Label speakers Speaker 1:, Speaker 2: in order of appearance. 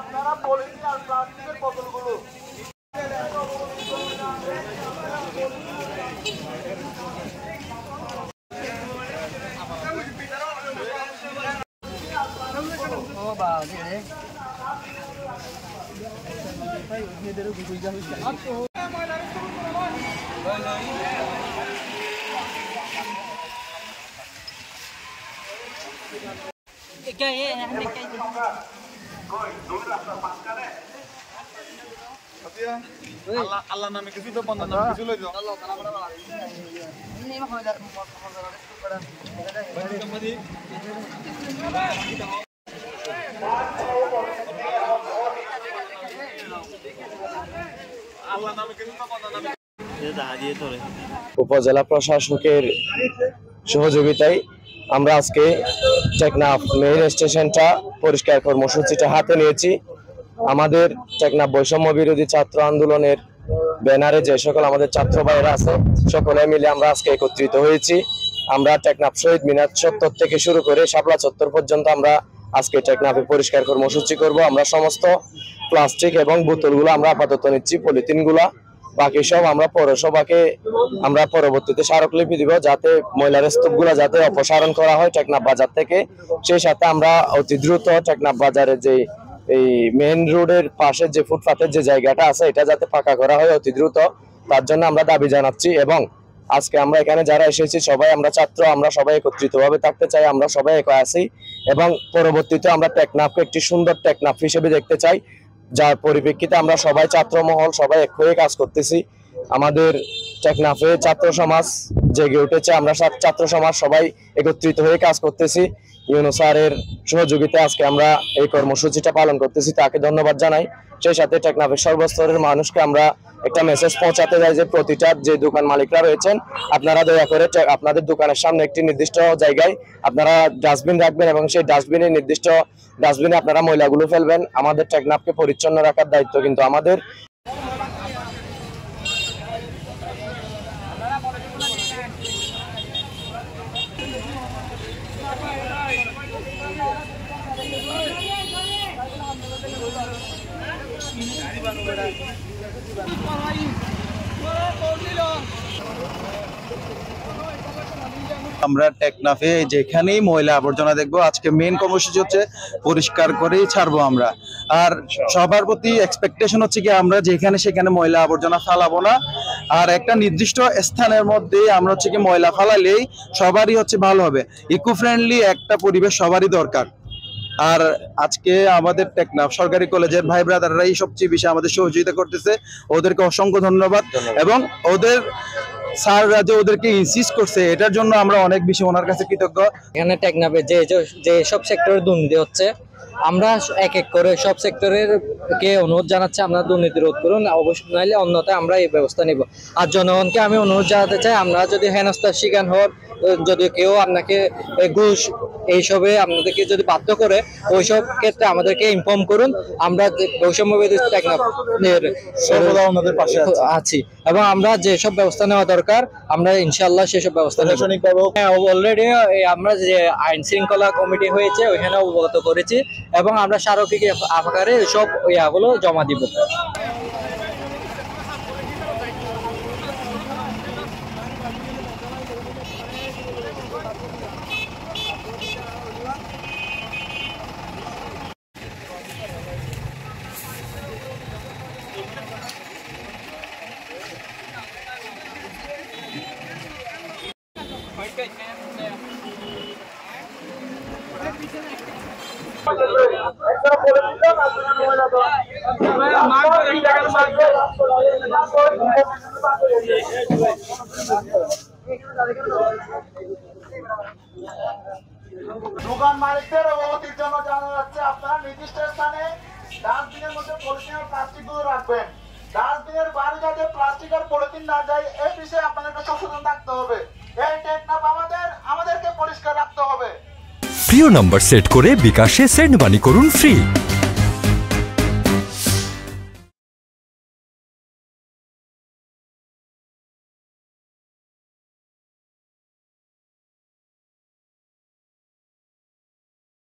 Speaker 1: আপনারা পলিথিন আর প্লাস্টিকের বোতলগুলো
Speaker 2: আল্লাহ নামে কিছু তো বন্ধ নামে কিছু লই দাও আল্লাহ নামে কিছু তো বন্ধ নামে
Speaker 3: উপজেলা প্রশাসকের সহযোগিতায় আমরা আজকে টেকনাফ মেইন স্টেশনটা পরিষ্কার কর্মসূচিটা হাতে নিয়েছি। আমাদের টেকনাফ বৈষম্য বিরোধী ছাত্র আন্দোলনের ব্যানারে যে সকল আমাদের ছাত্র ভাইয়েরা আছে সকলে মিলে আমরা আজকে একত্রিত হয়েছি। আমরা টেকনাফ শহীদ মিনার চত্বর থেকে শুরু করে শাপলা চত্বর পর্যন্ত আমরা আজকে টেকনাফে পরিষ্কার কর্মসূচি করব। আমরা সমস্ত প্লাস্টিক এবং বোতলগুলো আমরা আপাতত নিচ্ছি, পলিথিনগুলা বাকি সব আমরা পৌরসভাকে আমরা পরবর্তীতে স্মারকলিপি দিব, যাতে ময়লার স্তূপগুলো যাতে অপসারণ করা হয় টেকনাফ বাজার থেকে। সেই সাথে আমরা অতি দ্রুত টেকনাফ বাজারের যে এই মেইন রোডের পাশে যে ফুটপাতের যে জায়গাটা আছে এটা যাতে পাকা করা হয় অতি দ্রুত, তার জন্য আমরা দাবি জানাচ্ছি। এবং আজকে আমরা এখানে যারা এসেছি সবাই আমরা ছাত্র, আমরা সবাই একত্রিতভাবে থাকতে চাই, আমরা সবাই এক আছি এবং পরবর্তীতে আমরা টেকনাফকে একটি সুন্দর টেকনাফ হিসেবে দেখতে চাই, যার পরিপ্রেক্ষিতে আমরা সবাই ছাত্র মহল সবাই এক হয়ে কাজ করতেছি। আমাদের টেকনাফে ছাত্র সমাজ জেগে উঠেছে, আমরা ছাত্র সমাজ সবাই একত্রিত হয়ে কাজ করতেছি। ইউনূস স্যারের সহযোগিতায় আজকে আমরা এই কর্মসূচিটা পালন করতেছি, তাকে ধন্যবাদ জানাই। সেই সাথে টেকনাফের সর্বস্তরের মানুষকে আমরা একটা মেসেজ পৌঁছাতে চাই যে প্রতিটা যে দোকান মালিকরা রয়েছেন আপনারা দয়া করে আপনাদের দোকানের সামনে একটি নির্দিষ্ট জায়গায় আপনারা ডাস্টবিন রাখবেন এবং সেই ডাস্টবিনের নির্দিষ্ট ডাস্টবিনে আপনারা ময়লাগুলো ফেলবেন। আমাদের টেকনাফকে পরিচ্ছন্ন রাখার দায়িত্ব কিন্তু আমাদের।
Speaker 2: আমরা টেকনাফে যেখানেই ময়লা আবর্জনা দেখবো আজকে মেইন কর্মসূচি হচ্ছে পরিষ্কার করেই ছাড়বো আমরা। আর সবার প্রতি এক্সপেকটেশন হচ্ছে কি আমরা যেখানে সেখানে ময়লা আবর্জনা ফালাবো না, আর একটা নির্দিষ্ট স্থানের মধ্যে আমরা হচ্ছে কি ময়লা ফালালেই সবারই হচ্ছে ভালো হবে। ইকো ফ্রেন্ডলি একটা পরিবেশ সবারই দরকার। আর আজকে আমাদের টেকনাফ সরকারি কলেজের ভাই ব্রাদাররা এই সবচেয়ে বেশি আমাদের সহযোগিতা করতেছে, ওদেরকে অসংখ্য ধন্যবাদ। এবং ওদের স্যাররা যে ওদেরকে ইনসিস্ট করছে এটার জন্য আমরা অনেক বেশি ওনার কাছে কৃতজ্ঞ।
Speaker 4: এখানে টেকনাফে যে সব সেক্টরে দুর্নীতি হচ্ছে আমরা এক এক করে সব সেক্টরের কে অনুরোধ জানাচ্ছি আমরা দুর্নীতি রোধ করুন, অবশ্যই নাইলে অন্যথায় আমরা এই ব্যবস্থা নিব। আর জনগণকে আমি অনুরোধ জানাতে চাই আমরা যদি হেনস্থার শিকার হন, যদি কেউ আপনাকে ঘুষ এইসবে আপনাদেরকে যদি বাধ্য করে ওইসব ক্ষেত্রে আমাদেরকে ইনফর্ম করুন, আমরা বৈষম্য বিরোধী টেকনাফের
Speaker 2: ওনাদের পাশে
Speaker 4: আছি এবং আমরা যেসব ব্যবস্থা নেওয়া দরকার আমরা ইনশাআল্লাহ সেসব ব্যবস্থা নেব। অলরেডি আমরা যে আইন শৃঙ্খলা কমিটি হয়েছে ওইখানে অবগত করেছি এবং আমরা স্মারকলিপি আকারে সব ইয়াগুলো জমা দিব।
Speaker 1: দোকান মালিকদের অনুমতির জন্য জানা যাচ্ছে আপনারা নির্দিষ্ট স্থানে ডাস্টবিনের মধ্যে পলিথিন আর প্লাস্টিক গুলো রাখবেন। ডাস্টবিনের বাইরে যাতে প্লাস্টিক আর পলিথিন না যায় এই বিষয়ে আপনাদেরকে সচেতন থাকতে হবে। এই টেকনাফ আমাদেরকে পরিষ্কার রাখতে হবে।
Speaker 5: প্রিয় নাম্বার সেট করে বিকাশে সেন্ড মানি করুন ফ্রি।